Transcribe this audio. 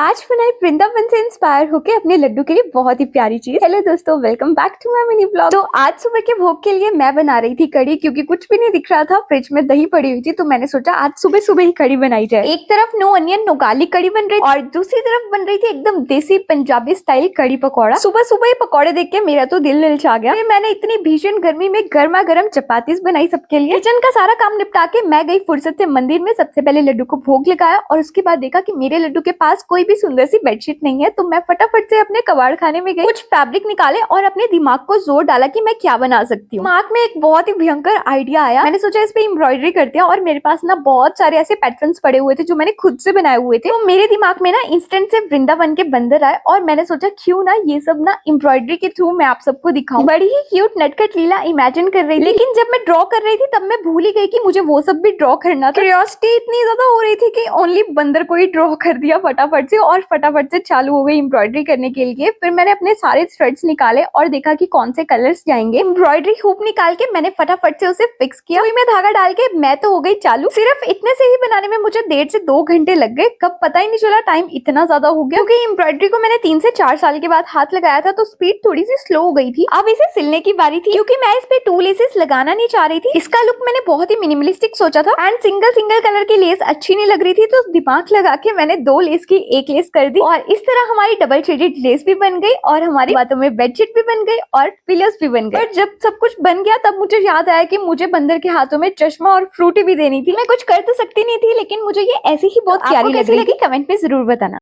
आज बनाई वृंदावन से इंस्पायर होके अपने लड्डू के लिए बहुत ही प्यारी चीज। हेलो दोस्तों, welcome back to my mini blog. तो आज सुबह के भोग के लिए मैं बना रही थी कड़ी, क्योंकि कुछ भी नहीं दिख रहा था। फ्रिज में दही पड़ी हुई थी, तो मैंने सोचा आज सुबह सुबह ही कड़ी बनाई जाए। एक तरफ नो अनियन नो गार्लिक कड़ी बन रही थी और दूसरी तरफ बन रही थी एकदम देसी पंजाबी स्टाइल कड़ी पकौड़ा। सुबह सुबह ही पकौड़े देख के मेरा तो दिल ललचा गया। फिर मैंने इतनी भीषण गर्मी में गर्मा गर्म चपातीस बनाई सबके लिए। किचन का सारा काम निपटा के मैं गई फुर्सत से मंदिर में। सबसे पहले लड्डू को भोग लगाया और उसके बाद देखा कि मेरे लड्डू के पास कोई भी सुंदर सी बेडशीट नहीं है। तो मैं फटाफट से अपने कबाड़ खाने में गई, कुछ फैब्रिक निकाले और अपने दिमाग को जोर डाला कि मैं क्या बना सकती हूँ। दिमाग में एक बहुत ही भयंकर आइडिया आया। मैंने सोचा इस पे एम्ब्रॉयडरी करते हैं, और मेरे पास ना बहुत सारे ऐसे पैटर्न्स पड़े हुए थे जो मैंने खुद से बनाए हुए थे। तो मेरे दिमाग में ना इंस्टेंट से वृंदावन के बंदर आए और मैंने सोचा क्यों ना ये सब ना एम्ब्रॉयडरी के थ्रू मैं आप सबको दिखाऊं। बड़ी ही क्यूट नटखट लीला इमेजिन कर रही थी, लेकिन जब मैं ड्रॉ कर रही थी तब मैं भूल ही गई कि मुझे वो सब भी ड्रॉ करना था। क्यूरियोसिटी इतनी ज्यादा हो रही थी कि ओनली बंदर को ही ड्रॉ कर दिया फटाफट से, और फटाफट से चालू हो गई एम्ब्रॉयडरी करने के लिए। फिर मैंने अपने सारे थ्रेड्स निकाले और देखा कि कौन से कलर्स जाएंगे। एम्ब्रॉयडरी हुक निकाल के मैंने फटाफट से उसे फिक्स किया। सुई में धागा डाल के मैं तो हो गई चालू। सिर्फ इतने से ही बनाने में मुझे 1.5 से 2 घंटे लग गए। कब पता ही नहीं चला टाइम इतना ज्यादा हो गया, क्योंकि एम्ब्रॉयडरी को मैंने 3 से 4 साल के बाद हाथ लगाया था, तो स्पीड थोड़ी सी स्लो हो गई थी। अब इसे सिलने की बारी थी, क्योंकि मैं इस पे 2 लेसेस लगाना नहीं चाह रही थी। इसका लुक मैंने बहुत ही मिनिमलिस्टिक सोचा था एंड सिंगल सिंगल कलर की लेस अच्छी नहीं लग रही थी, तो दिमाग लगा के मैंने 2 लेस की 1 लेस कर दी। और इस तरह हमारी डबल शेडेड लेस भी बन गई और हमारी बातों में बेडशीट भी बन गई और पिलोस भी बन गए। और जब सब कुछ बन गया तब मुझे याद आया कि मुझे बंदर के हाथों में चश्मा और फ्रूटी भी देनी थी। मैं कुछ कर तो सकती नहीं थी, लेकिन मुझे ये ऐसी ही बहुत प्यारी लगी। कमेंट में जरूर बताना।